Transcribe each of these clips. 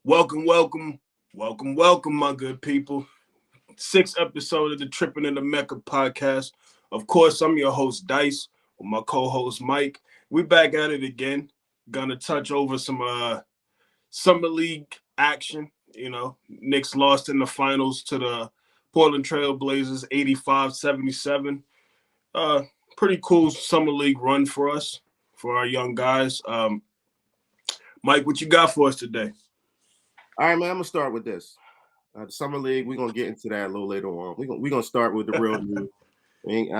Welcome, my good people. Sixth episode of the Trippin-N-The podcast. Of course, I'm your host, Dice, with my co-host, Mike. We back at it again. Gonna touch over some summer league action. Knicks lost in the finals to the Portland Trail Blazers, 85-77. Uh, Pretty cool summer league run for us, for our young guys. Mike, what you got for us today? All right, man, I'm gonna start with this. The summer league, we're gonna get into that a little later on. We're gonna start with the real news. I ain't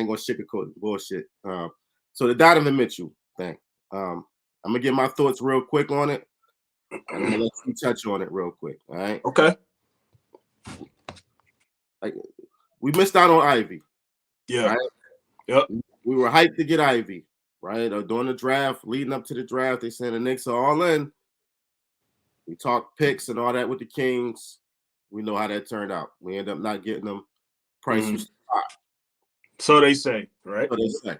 gonna sugarcoat the bullshit. So the Donovan Mitchell thing. I'm gonna get my thoughts real quick on it, and I'm gonna let you touch on it real quick. All right. Okay. We missed out on Ivy. Yeah. Right? Yep. We were hyped to get Ivy, right? During the draft, leading up to the draft, they said the Knicks are all in. We talked picks and all that with the Kings. We know how that turned out. We end up not getting them. Price was high. So they say, right? So they say.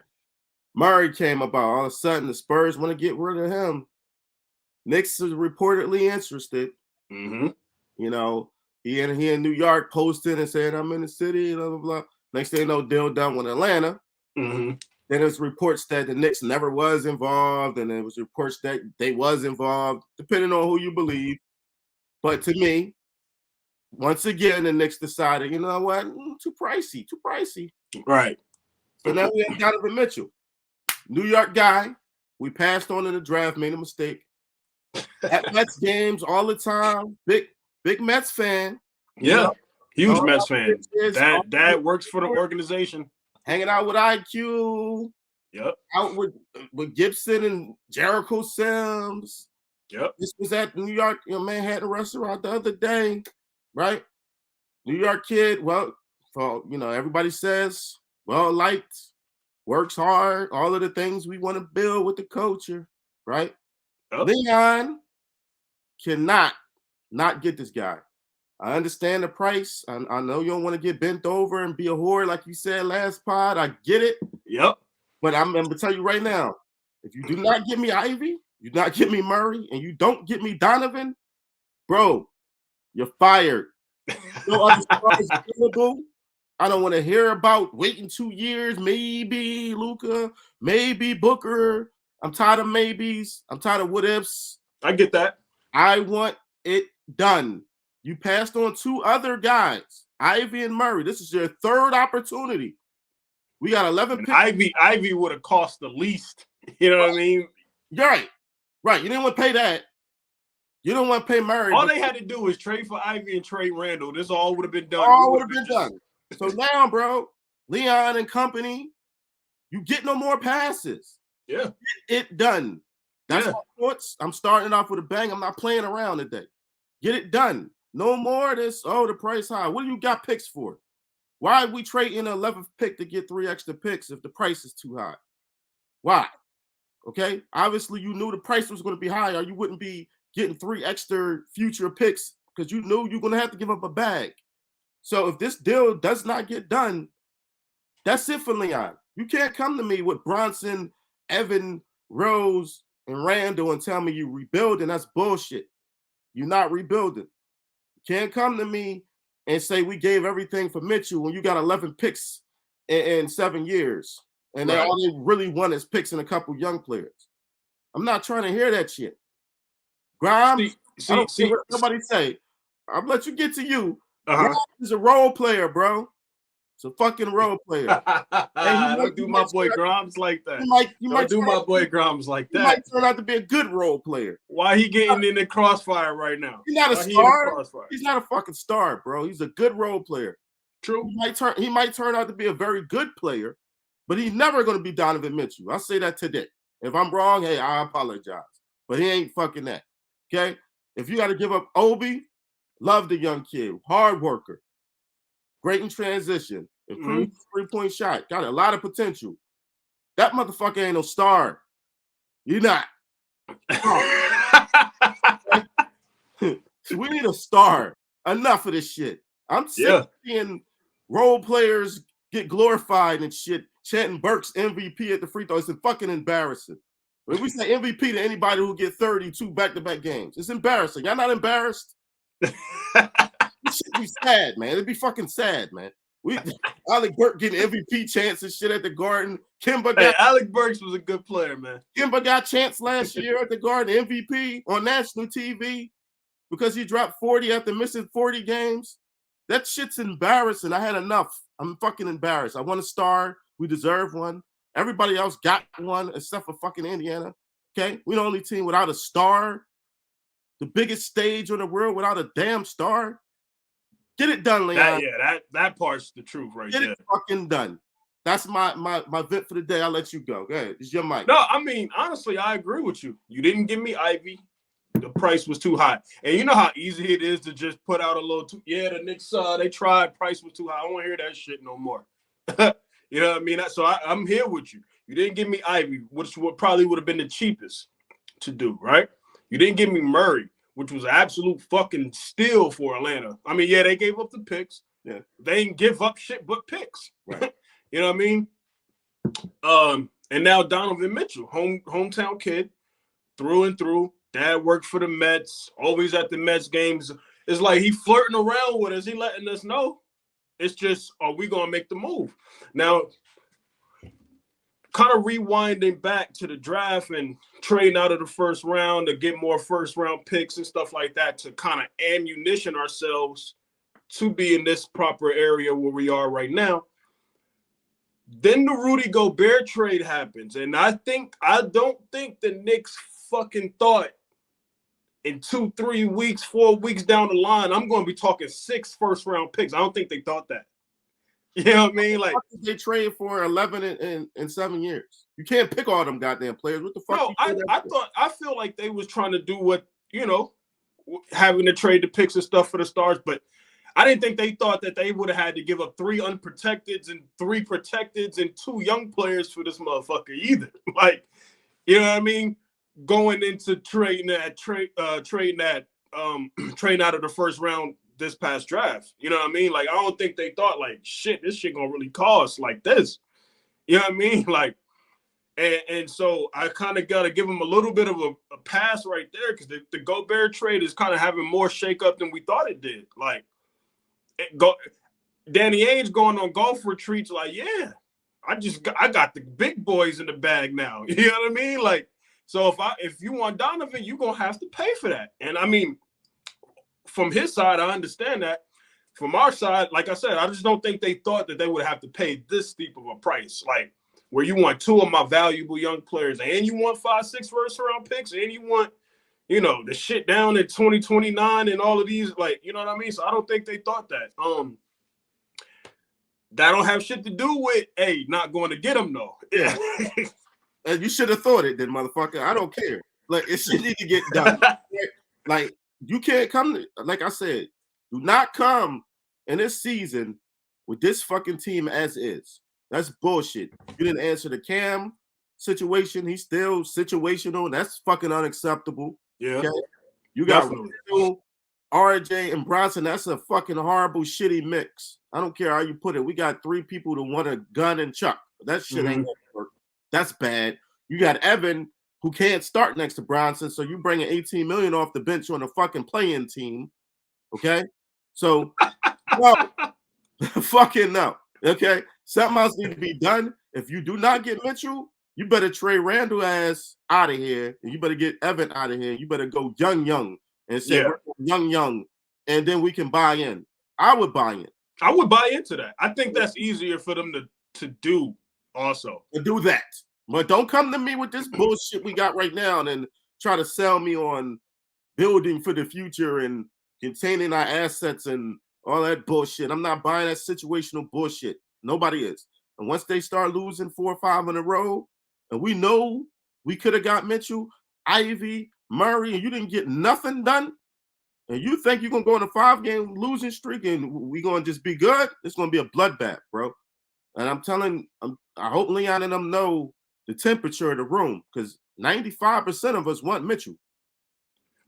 Murray came about. All of a sudden, the Spurs want to get rid of him. Knicks is reportedly interested. Mm-hmm. He in New York posted and said, I'm in the city, blah, blah, blah. Next thing you know, deal done with Atlanta. Mm-hmm. Then there's reports that the Knicks never was involved, and there was reports that they was involved, depending on who you believe. But to me, once again, the Knicks decided, you know what, too pricey. Right. So now we have Donovan Mitchell, New York guy. We passed on in the draft, made a mistake. At Mets games all the time, big Mets fan. Yeah, huge Mets fan. That works for the organization. Hanging out with IQ. Yep. Out with Gibson and Jericho Sims. Yep. This was at New York, Manhattan restaurant the other day, right? New York kid. Well, everybody says liked, works hard, all of the things we want to build with the culture, right? Yep. Leon cannot not get this guy. I understand the price. I know you don't want to get bent over and be a whore like you said last pod. I get it. Yep. But I'm going to tell you right now, if you do not get me Ivy, you do not get me Murray, and you don't get me Donovan, bro, you're fired. No other stars available. I don't want to hear about waiting 2 years, maybe Luka, maybe Booker. I'm tired of maybes. I'm tired of what ifs. I get that. I want it done. You passed on two other guys, Ivy and Murray. This is your third opportunity. We got 11 picks. Ivy would have cost the least. You know what I mean? Right. You didn't want to pay that. You don't want to pay Murray. All they had to do was trade for Ivy and trade Randall. This all would have been done. All would have been done. So now, bro, Leon and company, you get no more passes. Yeah. Get it done. That's my thoughts. I'm starting off with a bang. I'm not playing around today. Get it done. No more of this. Oh, the price high. What do you got picks for? Why are we trading an 11th pick to get 3 extra picks if the price is too high? Why? Okay. Obviously, you knew the price was going to be high, or you wouldn't be getting 3 extra future picks because you knew you're going to have to give up a bag. So if this deal does not get done, that's it for Leon. You can't come to me with Bronson, Evan, Rose, and Randall and tell me you rebuilding. That's bullshit. You're not rebuilding. You can't come to me and say we gave everything for Mitchell when you got 11 picks in 7 years. And right. All they really want is picks and a couple young players. I'm not trying to hear that shit. Grimes, nobody say. I'll let you get to you. Grimes is a role player, bro. It's a fucking role player. Don't do my boy Grimes like that. Don't do my boy Grimes like that. He might turn out to be a good role player. Why he getting in the crossfire right now? He's not a star. He's not a fucking star, bro. He's a good role player. True. He might turn out to be a very good player, but he's never going to be Donovan Mitchell. I'll say that today. If I'm wrong, hey, I apologize. But he ain't fucking that. Okay? If you got to give up Obi, love the young kid. Hard worker. Great in transition. Improved 3-point shot. Got a lot of potential. That motherfucker ain't no star. You're not. We need a star. Enough of this shit. I'm sick of seeing role players get glorified and shit. Chanting Burks MVP at the free throw. It's fucking embarrassing. When we say MVP to anybody who get 32 back-to-back games, it's embarrassing. Y'all not embarrassed? This should be sad, man. It'd be fucking sad, man. Alec Burks getting MVP chance and shit at the Garden. Alec Burks was a good player, man. Kimba got chance last year at the Garden, MVP on national TV because he dropped 40 after missing 40 games. That shit's embarrassing. I had enough. I'm fucking embarrassed. I want a star. We deserve one. Everybody else got one except for fucking Indiana. Okay? We're the only team without a star. The biggest stage in the world without a damn star. Get it done, Leon. That part's the truth right there. Get it fucking done. That's my vent for the day. I'll let you go. Go ahead. It's your mic. No, I mean, honestly, I agree with you. You didn't give me Ivy. The price was too high. And you know how easy it is to just put out a little the Knicks, they tried, price was too high. I don't want to hear that shit no more. You know what I mean? So I'm here with you. You didn't give me Ivy, which probably would have been the cheapest to do, right? You didn't give me Murray, which was an absolute fucking steal for Atlanta. I mean, yeah, they gave up the picks. Yeah. They didn't give up shit but picks. Right. You know what I mean? And now Donovan Mitchell, hometown kid, through and through. Dad worked for the Mets, always at the Mets games. It's like he flirting around with us. He letting us know. It's just, are we going to make the move? Now, kind of rewinding back to the draft and trading out of the first round to get more first-round picks and stuff like that to kind of ammunition ourselves to be in this proper area where we are right now. Then the Rudy Gobert trade happens, and I don't think the Knicks fucking thought in 2, 3 weeks, 4 weeks down the line, I'm going to be talking 6 first-round picks. I don't think they thought that. You know what I mean? Like they trade for 11 in 7 years. You can't pick all them goddamn players. What the fuck? No, I feel like they was trying to do what, having to trade the picks and stuff for the stars, but I didn't think they thought that they would have had to give up 3 unprotecteds and 3 protecteds and 2 young players for this motherfucker either. Like, you know what I mean? Going into trading out of the first round this past draft. You know what I mean? Like, I don't think they thought like, shit, this shit gonna really cost like this. You know what I mean? Like, and so I kind of got to give them a little bit of a pass right there because the Gobert trade is kind of having more shakeup than we thought it did. Like, Danny Ainge going on golf retreats like, yeah, I got the big boys in the bag now. You know what I mean? Like, so if you want Donovan, you're going to have to pay for that. And I mean, from his side, I understand that. From our side, like I said, I just don't think they thought that they would have to pay this steep of a price. Like, where you want 2 of my valuable young players and you want 5, 6 first-round picks and you want, the shit down in 2029 and all of these, like, you know what I mean? So I don't think they thought that. That don't have shit to do with, not going to get them, though. Yeah. And you should have thought it, then, motherfucker. I don't care. Like, it should need to get done. Like, you can't come, like I said, do not come in this season with this fucking team as is. That's bullshit. You didn't answer the Cam situation. He's still situational. That's fucking unacceptable. Yeah. Okay? You got Randall, RJ, and Bronson. That's a fucking horrible, shitty mix. I don't care how you put it. We got 3 people that want a gun and Chuck. That shit ain't gonna work. That's bad. You got Evan, who can't start next to Bronson, so you bringing $18 million off the bench on a fucking play-in team. Okay? So, no. Fucking no. Okay? Something else needs to be done. If you do not get Mitchell, you better trade Randall ass out of here, and you better get Evan out of here. You better go young, and say young, and then we can buy in. I would buy in. I would buy into that. I think that's easier for them to do also. To do that. But don't come to me with this bullshit we got right now and then try to sell me on building for the future and containing our assets and all that bullshit. I'm not buying that situational bullshit. Nobody is. And once they start losing 4 or 5 in a row, and we know we could have got Mitchell, Ivy, Murray, and you didn't get nothing done, and you think you're going to go on a 5-game losing streak and we're going to just be good, it's going to be a bloodbath, bro. And I hope Leon and them know the temperature of the room because 95% of us want Mitchell.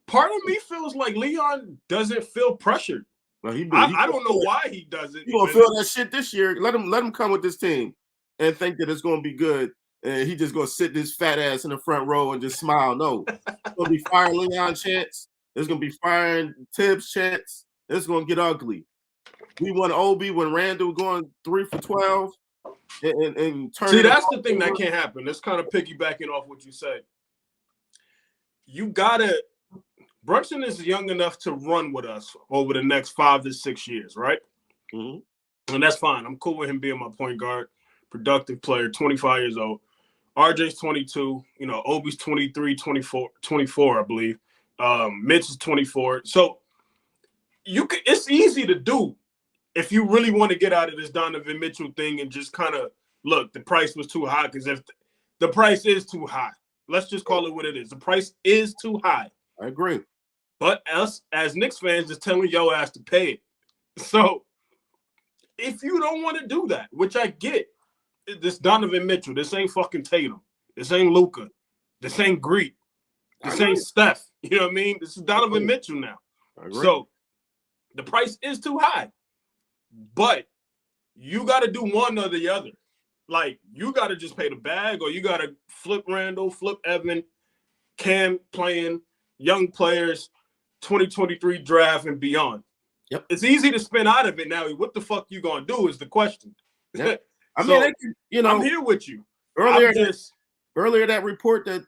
Part of me feels like Leon doesn't feel pressured. Well, I don't know why he doesn't. He's going to feel that shit this year. Let him come with this team and think that it's going to be good and he just gonna sit this fat ass in the front row and just smile. No, it's gonna be firing Leon chants. It's gonna be firing Tibbs chants. It's gonna get ugly. We want Obi when Randall going 3 for 12 and turn. See, that's the thing that can't happen. That's kind of piggybacking off what you said. You gotta. Brunson is young enough to run with us over the next 5 to 6 years, right? Mm-hmm. And that's fine. I'm cool with him being my point guard, productive player, 25 years old. RJ's 22, Obi's 23, 24, I believe. Mitch is 24. So it's easy to do if you really want to get out of this Donovan Mitchell thing and just kind of look, the price was too high, because if the price is too high, let's just call it what it is. The price is too high. I agree. But us as Knicks fans just telling your ass to pay it. So if you don't want to do that, which I get, this Donovan Mitchell, this ain't fucking Tatum. This ain't Luka. This ain't Greek. This ain't Steph. You know what I mean? This is Donovan Mitchell now. So the price is too high. But you got to do one or the other. Like, you got to just pay the bag, or you got to flip Randall, flip Evan, Cam playing, young players, 2023 draft and beyond. Yep. It's easy to spin out of it now. What the fuck you going to do is the question. Yep. I mean, I'm here with you. Earlier that report that,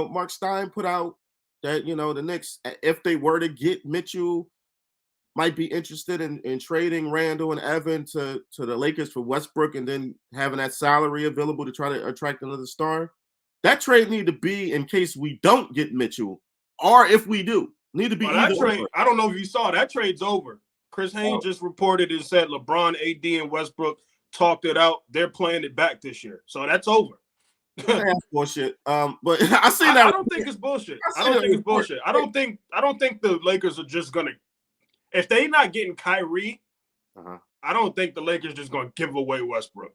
Mark Stein put out that, the Knicks, if they were to get Mitchell, might be interested in trading Randall and Evan to the Lakers for Westbrook, and then having that salary available to try to attract another star. That trade need to be in case we don't get Mitchell, or if we do. Need to be that trade. I don't know if you saw that trade's over. Chris Haynes just reported and said LeBron, AD, and Westbrook talked it out. They're playing it back this year, so that's over. That's bullshit. But I see that. I don't think it's bullshit. I don't think it's bullshit. I don't think the Lakers are just gonna. If they not getting Kyrie, I don't think the Lakers just gonna give away Westbrook.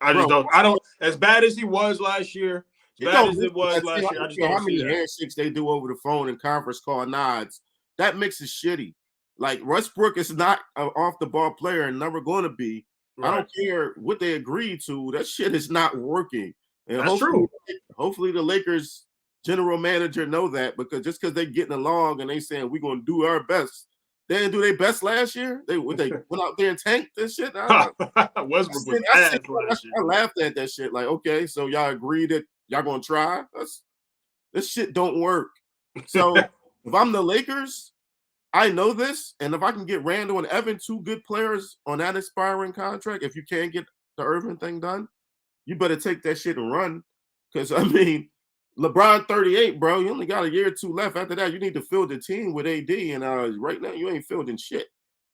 I don't. As bad as he was last year, I just don't see how many handshakes they do over the phone and conference call nods. That mix is shitty. Like, Westbrook is not an off the ball player and never going to be. Right. I don't care what they agreed to. That shit is not working. And that's true. Hopefully the Lakers general manager know that, because just because they're getting along and they saying we're gonna do our best. They didn't do their best last year. They went out there and tanked this shit. Westbrook was ass last year. I laughed at that shit. Like, okay, so y'all agree that y'all gonna try? This shit don't work. So if I'm the Lakers, I know this, and if I can get Randall and Evan, 2 good players on that expiring contract, if you can't get the Irving thing done, you better take that shit and run. Because, I mean, LeBron 38, bro. You only got a year or 2 left. After that, you need to field the team with AD, and right now you ain't fielding shit.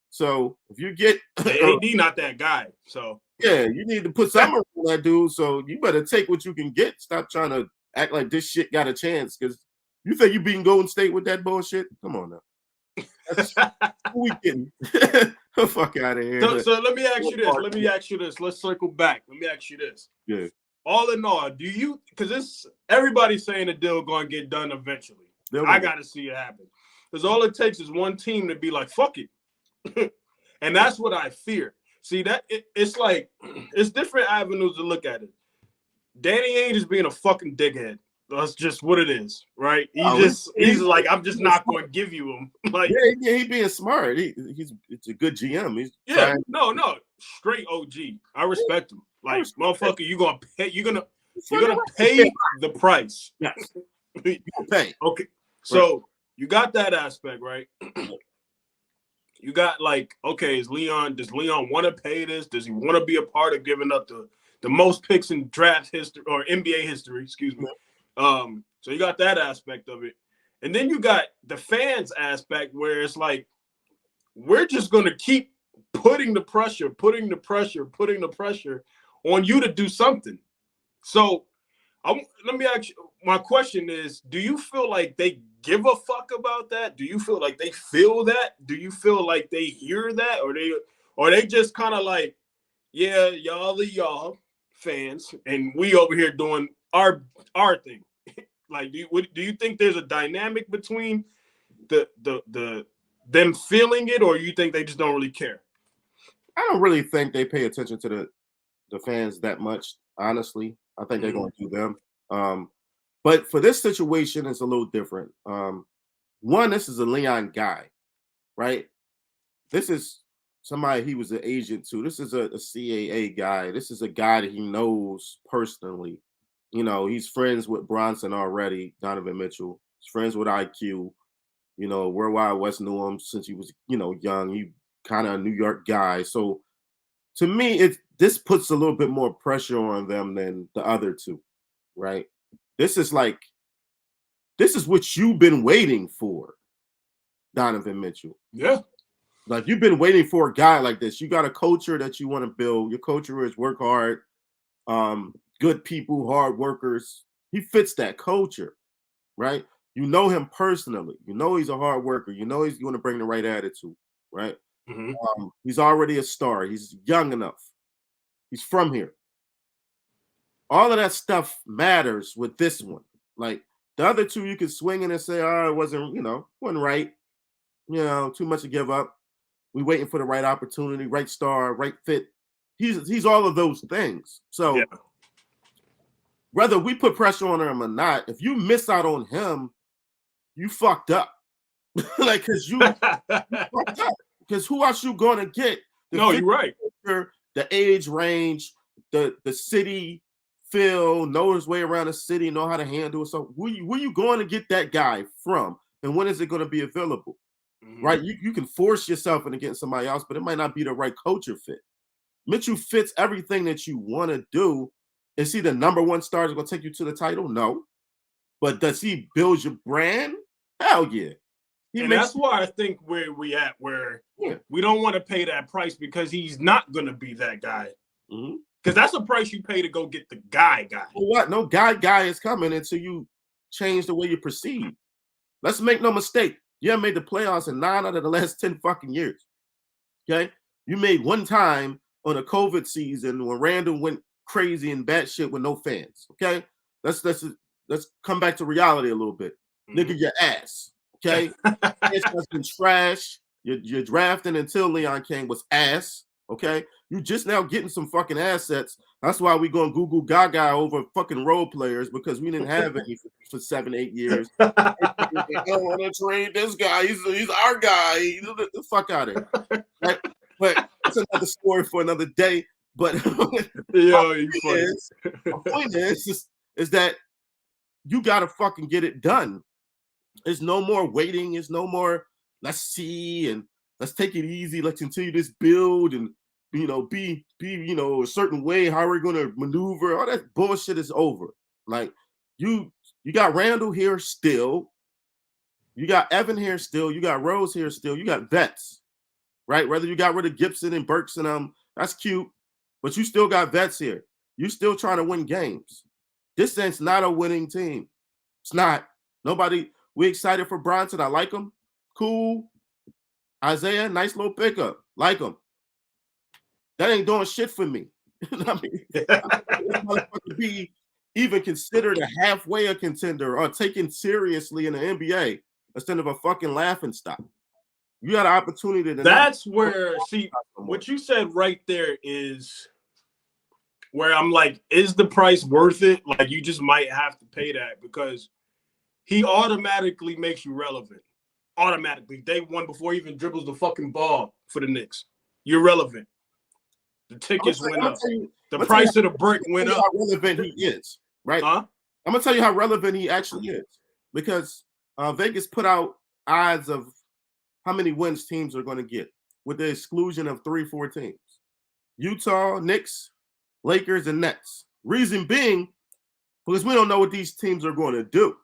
So if you get AD, not that guy. So yeah, you need to put something on that dude. So you better take what you can get. Stop trying to act like this shit got a chance. Because you think you beating Golden State with that bullshit? Come on now. Who we getting? The fuck out of here. So let me ask you this. Let's circle back. Let me ask you this. Yeah. All in all, because everybody's saying the deal going to get done eventually. I got to see it happen. Because all it takes is one team to be like, fuck it. And that's what I fear. See, it's like, it's different avenues to look at it. Danny Ainge is being a fucking dickhead. That's just what it is, right? He's like, I'm just not going to give you him. Like, yeah, he being smart. It's a good GM. No, straight OG. I respect him. Like, motherfucker, you're gonna pay the price. Yes, you gonna pay. Okay, so you got that aspect, right? You got like, okay, does Leon want to pay this? Does he want to be a part of giving up the most picks in draft history or NBA history? Excuse me. So you got that aspect of it, and then you got the fans aspect where it's like, we're just gonna keep putting the pressure on you to do something. So let me ask you, my question is, do you feel like they give a fuck about that? Do you feel like they feel that? Do you feel like they hear that? Or they just kind of like, yeah, y'all fans, and we over here doing our thing? Like, do you think there's a dynamic between them feeling it, or you think they just don't really care? I don't really think they pay attention to the fans that much, honestly. I think they're going to do them. But for this situation, it's a little different. One, this is a Leon guy, right? This is somebody he was an agent to. This is a CAA guy. This is a guy that he knows personally. You know, he's friends with Bronson already, Donovan Mitchell. He's friends with IQ. You know, Worldwide West knew him since he was, young. He kind of a New York guy. So to me, this puts a little bit more pressure on them than the other two, right? This is what you've been waiting for, Donovan Mitchell. Yeah. Like, you've been waiting for a guy like this. You got a culture that you want to build. Your culture is work hard, good people, hard workers. He fits that culture, right? You know him personally. You know he's a hard worker. You know he's going to bring the right attitude, right? Mm-hmm. He's already a star. He's young enough. He's from here. All of that stuff matters with this one. Like, the other two, you can swing in and say, oh, it wasn't right. Too much to give up. We waiting for the right opportunity, right star, right fit. He's all of those things. So whether we put pressure on him or not, if you miss out on him, you fucked up. Like, because you fucked up. Because who else you going to get? You're right. The age range, the city feel, know his way around the city, know how to handle it. So where you going to get that guy from? And when is it going to be available? Mm-hmm. Right? You can force yourself into getting somebody else, but it might not be the right culture fit. Mitchell fits everything that you want to do. Is he the number one star that's going to take you to the title? No. But does he build your brand? Hell yeah. That's why I think where we at, where we don't want to pay that price because he's not going to be that guy. Mm-hmm. Because that's a price you pay to go get the guy. Well, what? No guy is coming until you change the way you perceive. Let's make no mistake. You haven't made the playoffs in 9 out of the last 10 fucking years. Okay? You made one time on a COVID season when Randall went crazy and batshit with no fans. Okay? Let's come back to reality a little bit. Mm-hmm. Nigga, your ass. Okay? It's been trash. You're drafting until Leon came was ass. Okay? You just now getting some fucking assets. That's why we going Google Gaga over fucking role players, because we didn't have any for 7-8 years. I don't want to trade this guy. He's our guy. The fuck out of here. Right? But that's another story for another day. But my point is that you gotta fucking get it done. There's no more waiting. There's no more let's see and let's take it easy. Let's continue this build and be a certain way. How are we going to maneuver? All that bullshit is over. Like, you got Randall here still. You got Evan here still. You got Rose here still. You got vets, right? Whether you got rid of Gibson and Burks and that's cute, but you still got vets here. You still trying to win games. This ain't not a winning team. It's not. Nobody. We excited for Bronson. I like him. Cool. Isaiah, nice little pickup. Like him. That ain't doing shit for me. I mean, to be even considered a halfway a contender or taken seriously in the NBA instead of a fucking laughing stock. You got an opportunity to. That's where, see, what you said right there is where I'm like, is the price worth it? Like, you just might have to pay that because he automatically makes you relevant. Automatically. Day one before he even dribbles the fucking ball for the Knicks. You're relevant. The tickets went up. The price of the brick went up. How relevant he is, right? Huh? I'm gonna tell you how relevant he actually is, because Vegas put out odds of how many wins teams are going to get, with the exclusion of 3-4 teams: Utah, Knicks, Lakers, and Nets. Reason being, because we don't know what these teams are going to do,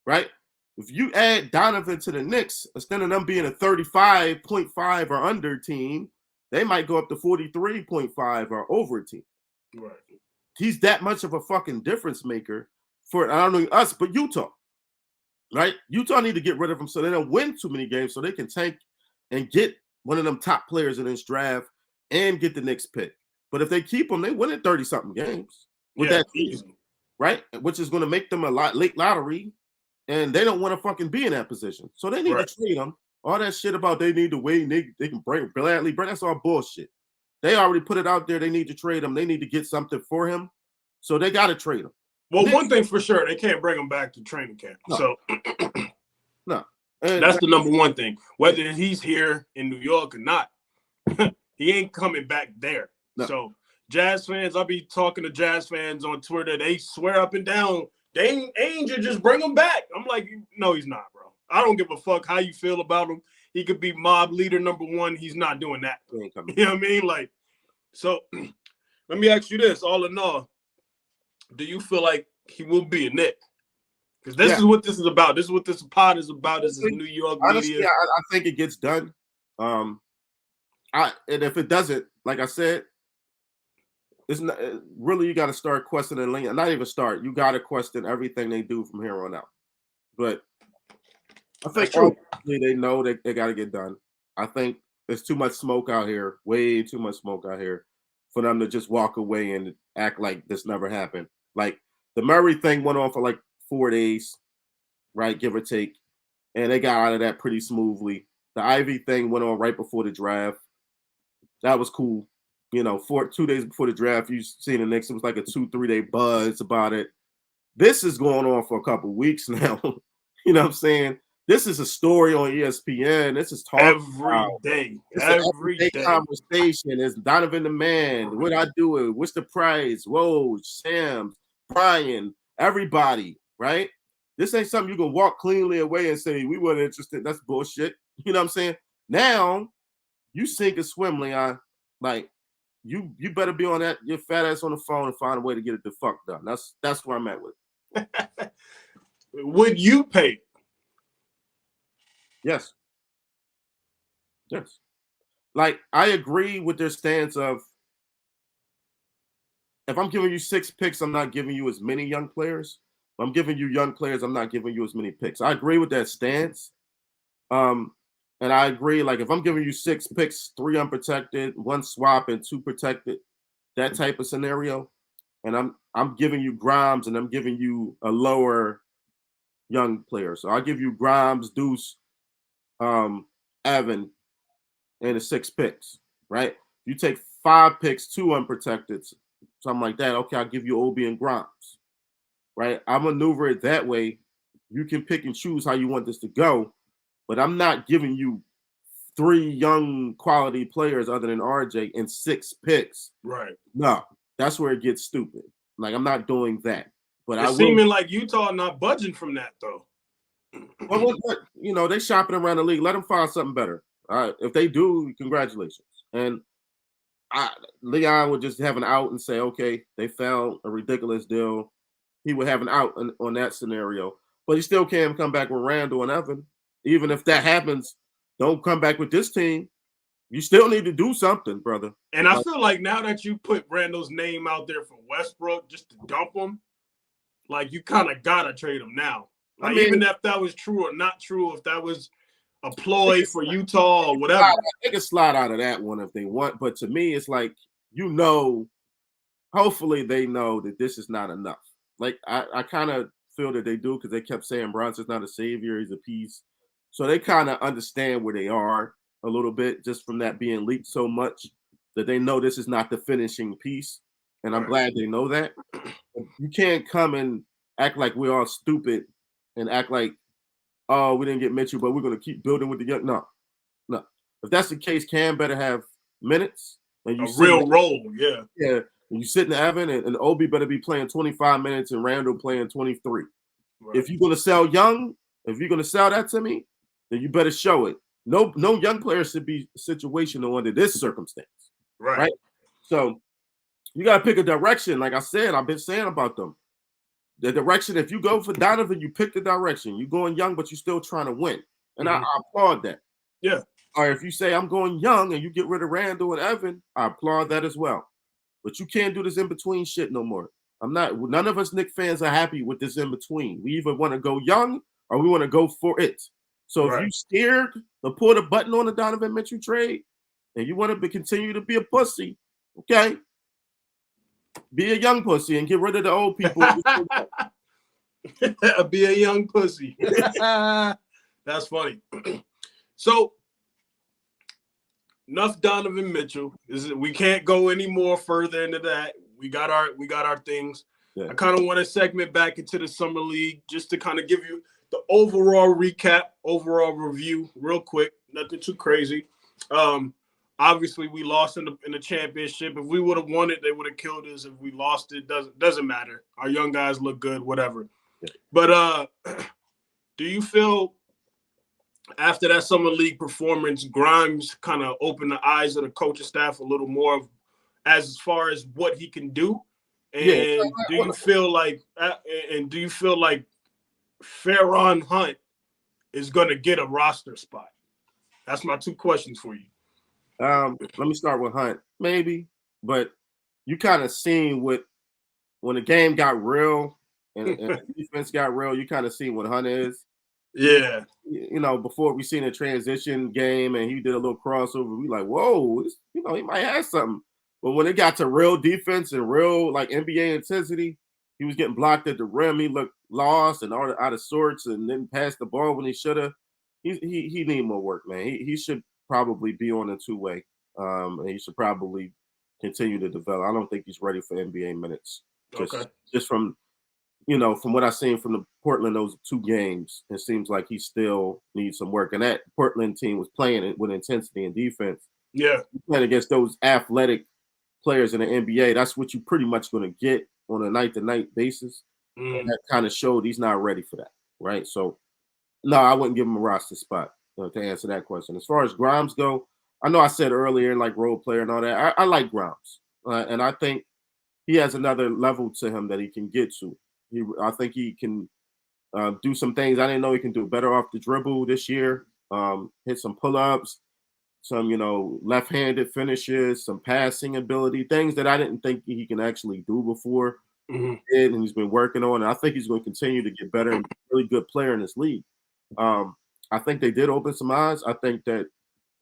right? If you add Donovan to the Knicks, instead of them being a 35.5 or under team, they might go up to 43.5 or over team. Right. He's that much of a fucking difference maker for, I don't know us, but Utah, right? Utah need to get rid of him so they don't win too many games, so they can tank and get one of them top players in this draft and get the Knicks pick. But if they keep him, they win in 30-something games with that season, right? Which is going to make them a lot late lottery, and they don't want to fucking be in that position. So they need to trade him. All that shit about they need to wait and they can gladly bring, that's all bullshit. They already put it out there. They need to trade him. They need to get something for him. So they got to trade him. Well, one thing for sure, they can't bring him back to training camp. No. So no, that's the number one thing. Whether he's here in New York or not, he ain't coming back there. No. So Jazz fans, I'll be talking to Jazz fans on Twitter. They swear up and down, they ain't just bring him back. I'm like, no, he's not, bro. I don't give a fuck how you feel about him. He could be mob leader number one. He's not doing that. You know what I mean? Like, so let me ask you this, all in all. Do you feel like he will be a Knick? Because this is what this is about. This is what this pod is about. This is New York honestly, media. I think it gets done. And if it doesn't, like I said, it's not, really you got to start questioning. Not even start. You got to question everything they do from here on out. But I think they know they got to get done. I think there's too much smoke out here. Way too much smoke out here for them to just walk away and act like this never happened. Like the Murray thing went on for like 4 days, right, give or take, and they got out of that pretty smoothly. The Ivy thing went on right before the draft. That was cool. You know, 2 days before the draft, you seen the Knicks. It was like a 2-3 day buzz about it. This is going on for a couple weeks now. You know what I'm saying? This is a story on ESPN. This is talk every day. Every day conversation. Is Donovan the man? What I do it? What's the price? Whoa, Sam, Brian, everybody, right? This ain't something you can walk cleanly away and say we weren't interested. That's bullshit. You know what I'm saying? Now you sink or swim, Leon. Like you better be on that your fat ass on the phone and find a way to get it the fuck done. That's where I'm at with it. Would you pay? Yes. Yes. Like, I agree with their stance of if I'm giving you 6 picks, I'm not giving you as many young players. If I'm giving you young players, I'm not giving you as many picks. I agree with that stance. And I agree, like, if I'm giving you 6 picks, 3 unprotected, 1 swap, and 2 protected, that type of scenario, and I'm giving you Grimes and I'm giving you a lower young player. So I'll give you Grimes, Deuce, Evan, and the 6 picks, right? You take 5 picks, 2 unprotected, something like that. Okay, I'll give you Obi and Grimes, right? I maneuver it that way. You can pick and choose how you want this to go, but I'm not giving you 3 young quality players other than RJ and 6 picks. Right. No, that's where it gets stupid. Like, I'm not doing that. But it's seeming like Utah not budging from that, though. Well, you know, they shopping around the league. Let them find something better. If they do, congratulations. And Leon would just have an out and say, okay, they found a ridiculous deal. He would have an out on that scenario. But he still can't come back with Randall and Evan. Even if that happens, don't come back with this team. You still need to do something, brother. And I feel like now that you put Randall's name out there for Westbrook just to dump him, like you kind of got to trade him now. Like, I mean, even if that was true or not true, if that was a ploy for Utah or whatever. They can slide out of that one if they want. But to me, it's like, you know, hopefully they know that this is not enough. Like, I kind of feel that they do because they kept saying Bronson's not a savior, he's a piece. So they kind of understand where they are a little bit just from that being leaked so much that they know this is not the finishing piece. And I'm glad they know that. You can't come and act like we're all stupid and act like, oh, we didn't get Mitchell, but we're going to keep building with the young. No. If that's the case, Cam better have minutes. And you a real role, yeah. Yeah. And you sit in Evan and Obi better be playing 25 minutes and Randall playing 23. Right. If you're going to sell young, if you're going to sell that to me, then you better show it. No young player should be situational under this circumstance. Right? So you got to pick a direction. Like I said, I've been saying about them. The direction, if you go for Donovan, you pick the direction. You're going young, but you're still trying to win. And I applaud that. Yeah. Or if you say I'm going young and you get rid of Randall and Evan, I applaud that as well. But you can't do this in-between shit no more. None of us Knicks fans are happy with this in-between. We either want to go young or we want to go for it. So if you scared to pull the button on the Donovan Mitchell trade and you want to continue to be a pussy, okay, be a young pussy and get rid of the old people. Be a young pussy. That's funny. So, enough Donovan Mitchell. We can't go any more further into that. We got our things. Yeah. I kind of want to segment back into the summer league just to kind of give you the overall recap, overall review, real quick. Nothing too crazy. Obviously, we lost in the championship. If we would have won it, they would have killed us. If we lost it, doesn't matter. Our young guys look good, whatever. Yeah. But do you feel after that summer league performance, Grimes kind of opened the eyes of the coaching staff a little more as far as what he can do? And do you feel like Ferron Hunt is going to get a roster spot? That's my two questions for you. Let me start with Hunt, maybe, but you kind of seen when the game got real and the defense got real, you kind of see what Hunt is. Yeah. You know, before we seen a transition game and he did a little crossover, we like, whoa, he might have something. But when it got to real defense and real like NBA intensity, he was getting blocked at the rim. He looked lost and out of sorts and didn't pass the ball when he should have. He need more work, man. He should probably be on a two-way. And he should probably continue to develop. I don't think he's ready for NBA minutes. Just from what I've seen from the Portland, those 2 games, it seems like he still needs some work. And that Portland team was playing it with intensity and defense. Yeah. Playing against those athletic players in the NBA, that's what you're pretty much going to get on a night-to-night basis. And that kind of showed he's not ready for that, right? So, no, I wouldn't give him a roster spot to answer that question. As far as Grimes go, I know I said earlier, like role player and all that, I like Grimes. And I think he has another level to him that he can get to. I think he can do some things I didn't know he can do better off the dribble this year. Hit some pull-ups, some left-handed finishes, some passing ability, things that I didn't think he can actually do before. And he's been working on. And I think he's going to continue to get better and be a really good player in this league. I think they did open some eyes. I think that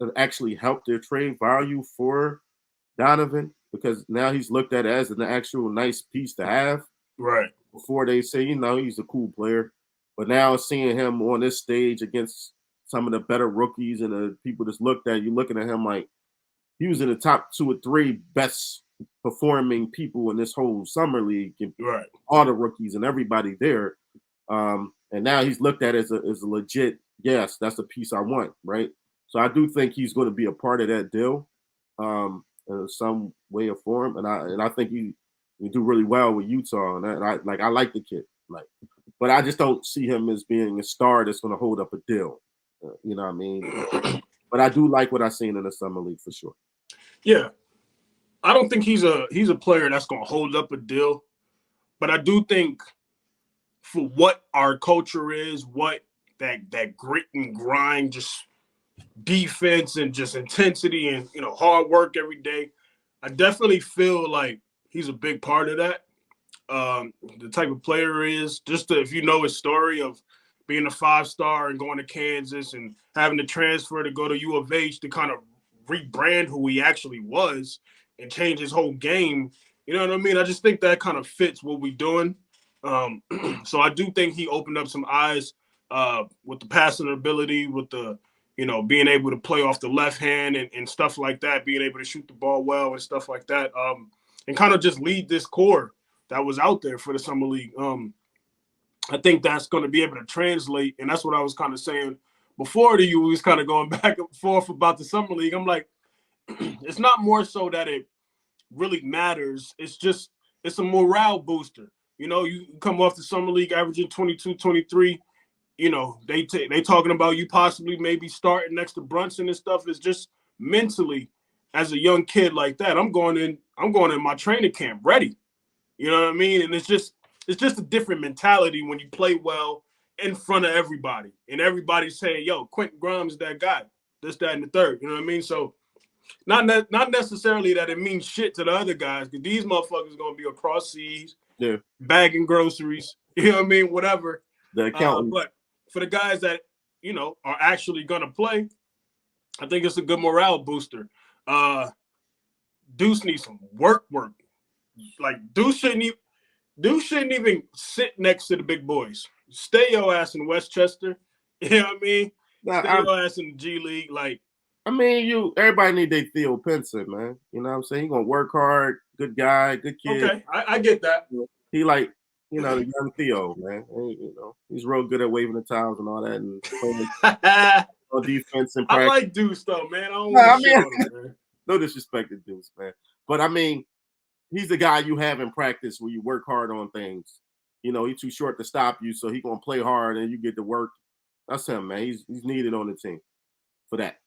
it actually helped their trade value for Donovan because now he's looked at as an actual nice piece to have. Right. Before they say, he's a cool player. But now seeing him on this stage against some of the better rookies and the people that's looked at, you're looking at him like he was in the top 2 or 3 best performing people in this whole summer league. Right. All the rookies and everybody there. And now he's looked at as a legit, yes, that's the piece I want, right? So I do think he's going to be a part of that deal in some way or form. And I think he do really well with Utah. And I like the kid. But I just don't see him as being a star that's going to hold up a deal. You know what I mean? But I do like what I've seen in the summer league for sure. Yeah. I don't think he's a player that's going to hold up a deal. But I do think for what our culture is, what that grit and grind, just defense and just intensity and hard work every day, I definitely feel like he's a big part of that. The type of player is just if you know his story of being a 5-star and going to Kansas and having to transfer to go to U of H to kind of rebrand who he actually was and change his whole game. You know what I mean? I just think that kind of fits what we're doing. So I do think he opened up some eyes with the passing ability, with the being able to play off the left hand and stuff like that, being able to shoot the ball well and stuff like that, and kind of just lead this core that was out there for the summer league. I think that's going to be able to translate, and that's what I was kind of saying before to you. We was kind of going back and forth about the summer league. I'm like, it's not more so that it really matters. It's a morale booster. You come off the summer league averaging 22, 23. They talking about you possibly maybe starting next to Brunson and stuff. Is just mentally, as a young kid like that, I'm going in my training camp ready. You know what I mean? And it's just a different mentality when you play well in front of everybody. And everybody's saying, yo, Quentin Grimes is that guy. This, that, and the third. You know what I mean? So not necessarily that it means shit to the other guys, because these motherfuckers are going to be across seas, bagging groceries. You know what I mean? Whatever. The accountant. But for the guys that, are actually going to play, I think it's a good morale booster. Deuce needs some work. Like, Deuce shouldn't even sit next to the big boys. Stay your ass in Westchester. You know what I mean? Stay your ass in the G League. Like, everybody need their Theo Pinson, man. You know what I'm saying? He's going to work hard, good guy, good kid. Okay, I get that. He like, the young Theo, man. He's real good at waving the towels and all that and playing on defense and practice. I like Deuce though, man. I don't want to shit on him, man. No disrespect to Deuce, man. But I mean, he's the guy you have in practice where you work hard on things. He's too short to stop you, so he's gonna play hard and you get to work. That's him, man. He's needed on the team for that.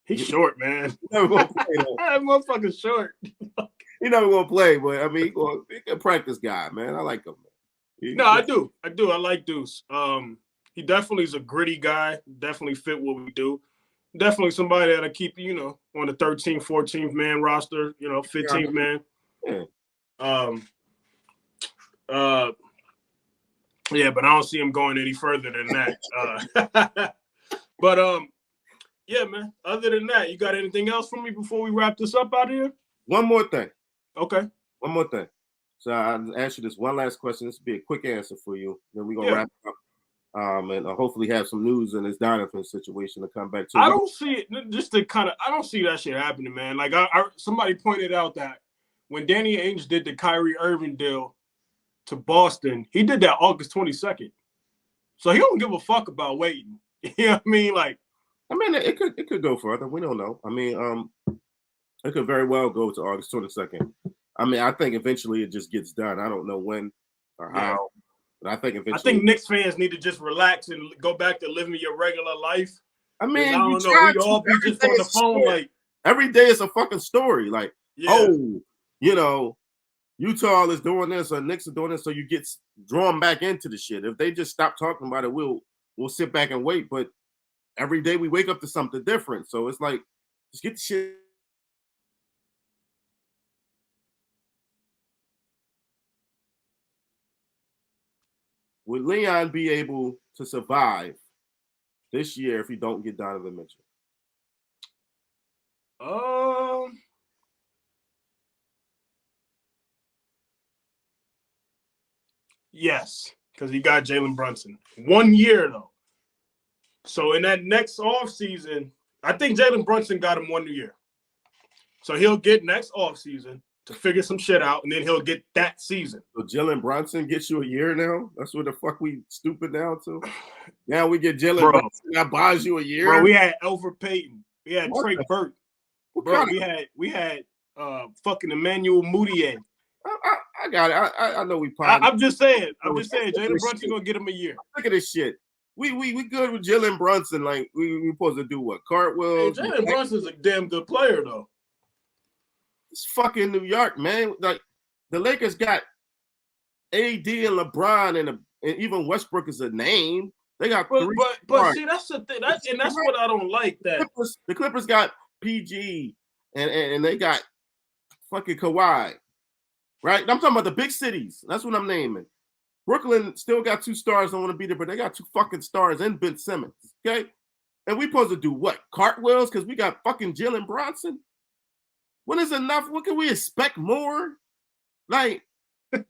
He's short, man. He's never gonna play, that motherfucker's short. He's never gonna play, but I mean, he's a practice guy, man. I like him. I do. I like Deuce. He definitely is a gritty guy. Definitely fit what we do. Definitely somebody that'll keep on the 13th, 14th man roster. 15th man. Yeah. Yeah, but I don't see him going any further than that. But yeah, man. Other than that, you got anything else for me before we wrap this up out here? One more thing. Okay. One more thing. So I'll ask you this one last question. This will be a quick answer for you. Then we're gonna wrap up. And hopefully have some news in this Donovan situation to come back to. I don't see it. I don't see that shit happening, man. Like somebody pointed out that when Danny Ainge did the Kyrie Irving deal to Boston, he did that August 22nd. So he don't give a fuck about waiting. You know what I mean? Like, it could go further. We don't know. I mean, it could very well go to August 22nd. I mean, I think eventually it just gets done. I don't know when or how, but I think eventually. I think Knicks fans need to just relax and go back to living your regular life. I mean, I don't know. We all be just on the phone like every day is a fucking story. Like, Utah is doing this or Knicks are doing this, so you get drawn back into the shit. If they just stop talking about it, we'll sit back and wait. But every day we wake up to something different. So it's like, just get the shit. Would Leon be able to survive this year if you don't get Donovan Mitchell? Yes, because he got Jalen Brunson. 1 year, though. So in that next offseason, I think Jalen Brunson got him 1 year. So he'll get next offseason to figure some shit out, and then he'll get that season. So Jalen Brunson gets you a year now? That's what the fuck we stupid now to? Now we get Jalen Brunson that buys you a year? Bro, we had Elfrid Payton. We had Trey Burke. Bro, we had fucking Emmanuel Mudiay. I got it. I know we I'm just saying. Jalen Brunson gonna get him a year. Look at this shit. We good with Jalen Brunson. Like we supposed to do what? Cartwheels. Hey, Jalen Brunson's a damn good player though. It's fucking New York, man. Like the Lakers got AD and LeBron and even Westbrook is a name. They got but see, that's the thing. That's what I don't like. That the Clippers got PG and they got fucking Kawhi. Right? I'm talking about the big cities. That's what I'm naming. Brooklyn still got 2 stars. Don't want to be there, but they got 2 fucking stars and Ben Simmons. Okay? And we supposed to do what? Cartwheels? Because we got fucking Jalen Brunson? When is enough? What can we expect more? Like, the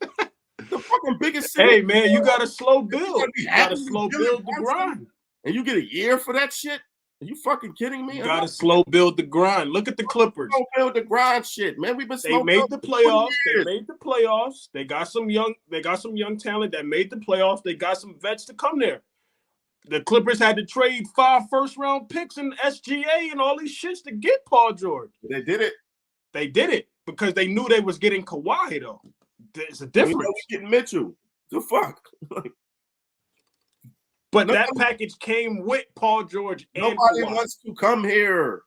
fucking biggest city. Hey, man, you got to slow build. You got to slow build the grind. And you get a year for that shit? Are you fucking kidding me? You got to slow build the grind. Look at the Clippers. Slow build the grind shit, man. We've been slow. They made the playoffs. They made the playoffs. They got some young talent that made the playoffs. They got some vets to come there. The Clippers had to trade 5 first-round picks and SGA and all these shits to get Paul George. They did it. They did it because they knew they was getting Kawhi, though. There's a difference. Getting Mitchell. The fuck? But that package came with Paul George and nobody Kawhi. Wants to come here.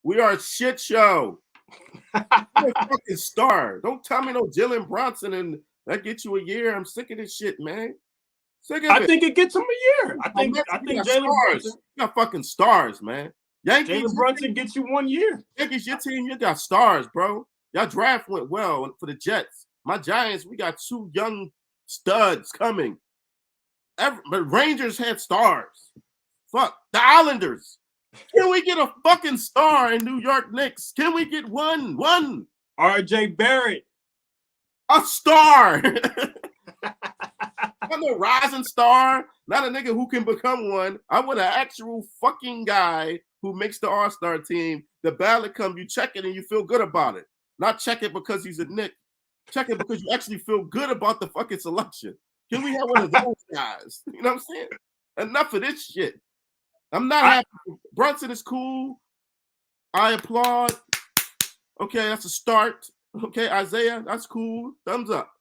We are a shit show. You're a fucking star. Don't tell me no Jalen Brunson and that gets you a year. I'm sick of this shit, man. Sick of it. I think it gets him a year. I think Jalen Brunson. You got fucking stars, man. Jalen Brunson gets you 1 year. Yankees, your team, you got stars, bro. Y'all draft went well for the Jets. My Giants, we got 2 young studs coming. But Rangers had stars. Fuck. The Islanders. Can we get a fucking star in New York Knicks? Can we get one? RJ Barrett. A star. Not no rising star. Not a nigga who can become one. I want an actual fucking guy who makes the All-Star team. The ballot comes, you check it, and you feel good about it. Not check it because he's a Knick. Check it because you actually feel good about the fucking selection. Can we have one of those guys? You know what I'm saying? Enough of this shit. I'm not happy. Brunson is cool. I applaud. Okay, that's a start. Okay, Isaiah, that's cool. Thumbs up.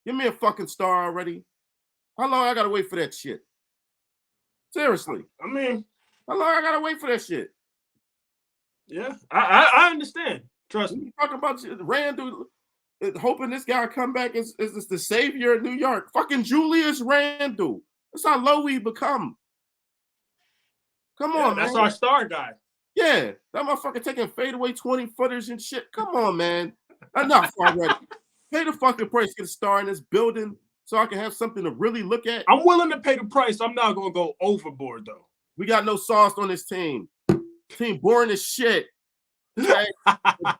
Give me a fucking star already. How long I gotta wait for that shit? Seriously. I mean, how long I gotta wait for that shit? Yeah, I understand. Trust me. You talking about Randle, hoping this guy come back is the savior of New York. Fucking Julius Randle. That's how low we become. Come on, man. That's our star guy. Yeah, that motherfucker taking fadeaway 20-footers and shit. Come on, man. Enough already. Pay the fucking price to get a star in this building so I can have something to really look at. I'm willing to pay the price. I'm not going to go overboard, though. We got no sauce on this team. Team boring as shit. Okay?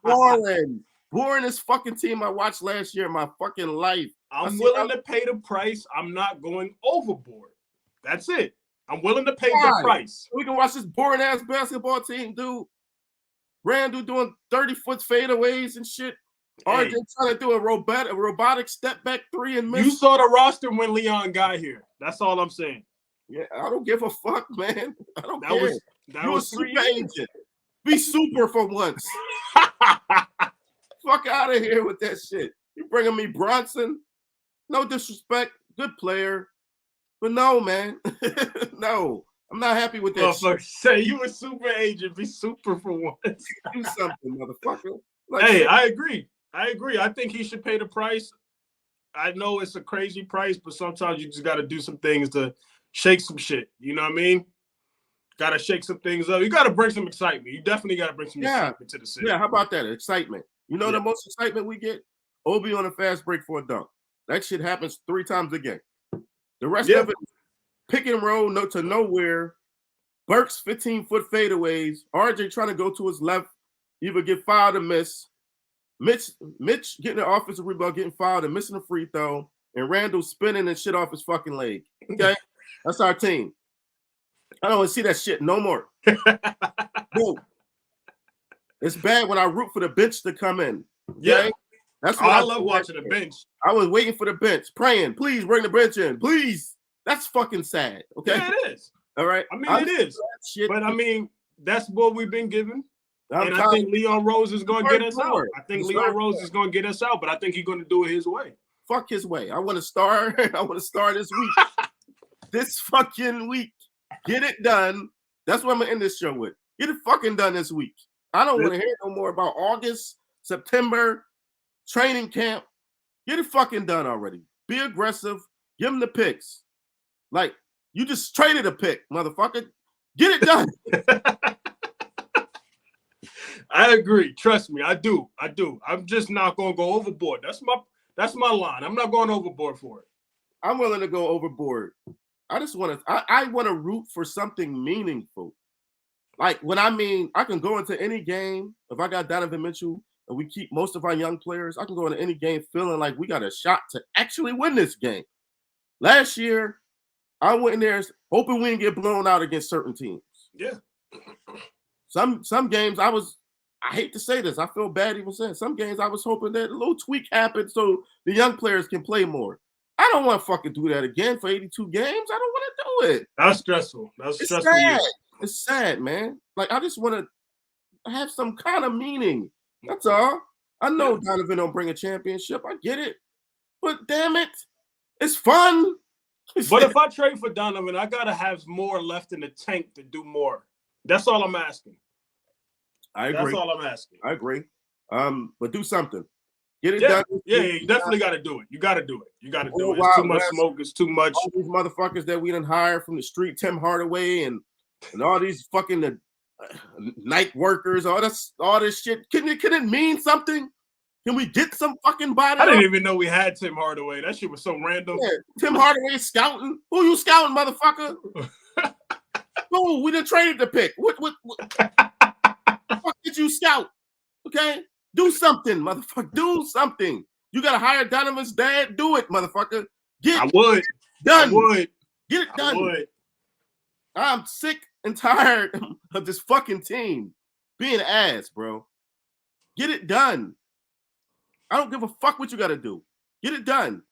Boring as fucking team I watched last year in my fucking life. I'm willing to pay the price. I'm not going overboard. That's it. I'm willing to pay the price. We can watch this boring ass basketball team, dude. Randall doing 30-foot fadeaways and shit. RJ trying to do a robotic step back three and miss. You saw the roster when Leon got here. That's all I'm saying. Yeah, I don't give a fuck, man. I don't care. That was 3 super years. agent. Be super for once. Fuck out of here with that shit. You bringing me Bronson? No disrespect. Good player. But no, man. No. I'm not happy with that shit. Say you a super agent. Be super for once. Do something, motherfucker. Hey, I agree. I think he should pay the price. I know it's a crazy price, but sometimes you just got to do some things to shake some shit. You know what I mean? Got to shake some things up. You got to bring some excitement. You definitely got to bring some excitement to the city. Yeah, how about that? Excitement. You know the most excitement we get? Obi on a fast break for a dunk. That shit happens 3 times a game. The rest of it, pick and roll to nowhere. Burks 15-foot fadeaways. RJ trying to go to his left, either get fouled or miss. Mitch getting an offensive rebound, getting fouled and missing a free throw. And Randall spinning and shit off his fucking leg. Okay? That's our team. I don't want to see that shit no more. Whoa. It's bad when I root for the bench to come in. Okay? Yeah. That's what I love watching the bench. I was waiting for the bench, praying, please bring the bench in. Please. That's fucking sad. Okay. Yeah, it is. All right. I mean, it is. But I mean, that's what we've been given. And I think Leon Rose is going to get us out. I think Leon Rose is going to get us out, but I think he's going to do it his way. Fuck his way. I want to start. I want to start this week. This fucking week. Get it done. That's what I'm going to end this show with. Get it fucking done this week. I don't want to hear no more about August, September, training camp. Get it fucking done already. Be aggressive. Give them the picks. Like, you just traded a pick, motherfucker. Get it done. I agree. Trust me, I do. I'm just not gonna go overboard. That's my line. I'm not going overboard for it. I'm willing to go overboard. I just want to. I want to root for something meaningful. Like when I can go into any game if I got Donovan Mitchell and we keep most of our young players. I can go into any game feeling like we got a shot to actually win this game. Last year, I went in there hoping we didn't get blown out against certain teams. Yeah. Some games I hate to say this, I feel bad even saying some games I was hoping that a little tweak happened so the young players can play more. I don't want to fucking do that again for 82 games. I don't want to do it. That's stressful. That's stressful. Sad. It's sad, man. Like I just want to have some kind of meaning. That's all. I know Donovan don't bring a championship. I get it. But damn it, it's fun. But if I trade for Donovan, I gotta have more left in the tank to do more. That's all I'm asking. I agree. That's all I'm asking. I agree. But do something. Get it done. Yeah, you definitely got to do it. You got to do it. You got to do it. It's too much smoke. It's too much. All these motherfuckers that we done hired from the street, Tim Hardaway and all these fucking night workers, all this shit. Can it mean something? Can we get some fucking body? I didn't even know we had Tim Hardaway. That shit was so random. Yeah, Tim Hardaway scouting. Who you scouting, motherfucker? Who? We done traded the pick. What the fuck did you scout? Okay? Do something, motherfucker. Do something. You gotta hire Donovan's dad. Do it, motherfucker. I would. Done. I would. Get it done. I would. I'm sick and tired of this fucking team being ass, bro. Get it done. I don't give a fuck what you got to do. Get it done.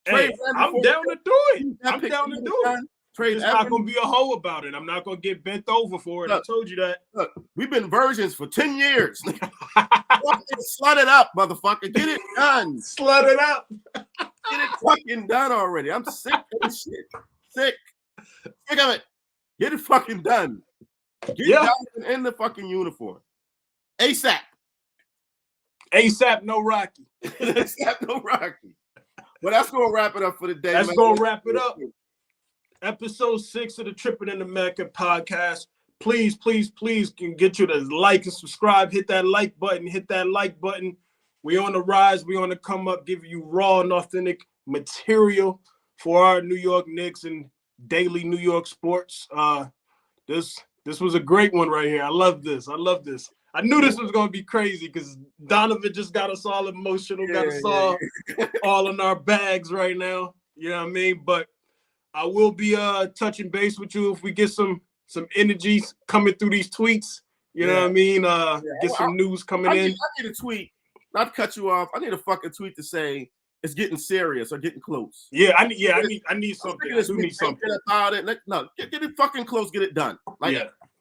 Hey, I'm down to do it. I'm down to do it. Trade Just not gonna be a hoe about it. I'm not gonna get bent over for it. Look, I told you that. Look, we've been virgins for 10 years. Slut it up, motherfucker. Get it done. Slut it up. Get it fucking done already. I'm sick of this shit. Sick of it. Get it fucking done. Get it done in the fucking uniform. ASAP. ASAP, no Rocky. ASAP, no Rocky. But that's gonna wrap it up for the day. That's gonna wrap it up. Episode 6 of the Trippin'-N-The podcast. Please, please, please can get you to like and subscribe. Hit that like button. Hit that like button. We on the rise. We on the come up, giving you raw and authentic material for our New York Knicks and daily New York sports. This was a great one right here. I love this. I love this. I knew this was gonna be crazy because Donovan just got us all emotional, got us all in our bags right now. You know what I mean? But I will be touching base with you if we get some energy coming through these tweets. You know what I mean? Get some news coming in. I need a tweet. Not to cut you off. I need a fucking tweet to say it's getting serious or getting close. Yeah, I need something. I do need something about it. No, get it fucking close. Get it done.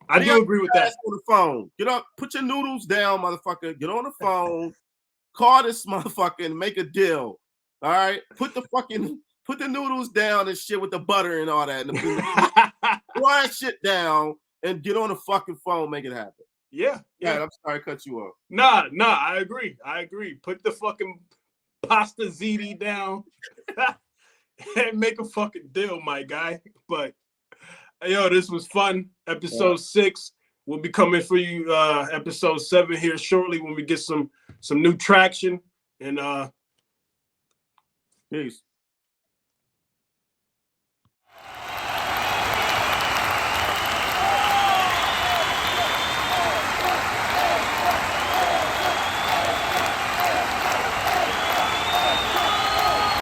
I do agree with that. On the phone. Get up. Put your noodles down, motherfucker. Get on the phone. Call this motherfucker and make a deal. All right. Put the noodles down and shit with the butter and all that. Throw that shit down and get on the fucking phone. Make it happen. Yeah. I'm sorry to cut you off. Nah. I agree. Put the fucking pasta ziti down and make a fucking deal, my guy. But yo, this was fun. Episode 6 will be coming for you. Episode 7 here shortly when we get some new traction. And peace.